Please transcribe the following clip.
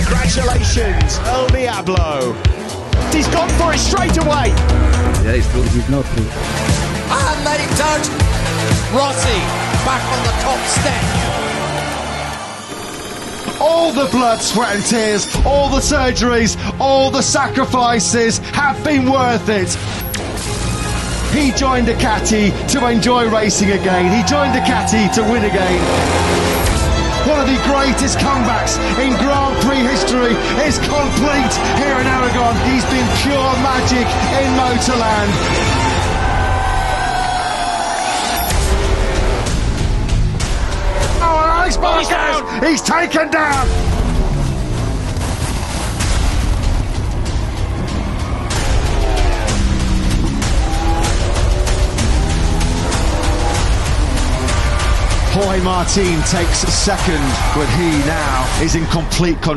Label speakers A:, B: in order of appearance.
A: Congratulations, El Diablo. He's gone for it straight away.
B: Yeah, he's through.
C: He's not through.
D: And they don't. Rossi back on the top step.
E: All the blood, sweat and tears, all the surgeries, all the sacrifices have been worth it. He joined Ducati to enjoy racing again. He joined Ducati to win again. One of the greatest comebacks in Grand Prix history is complete here in Aragon. He's been pure magic in Motorland. Oh, Alex Marquez! He's taken down! Jorge Martin takes second, but he now is in complete control.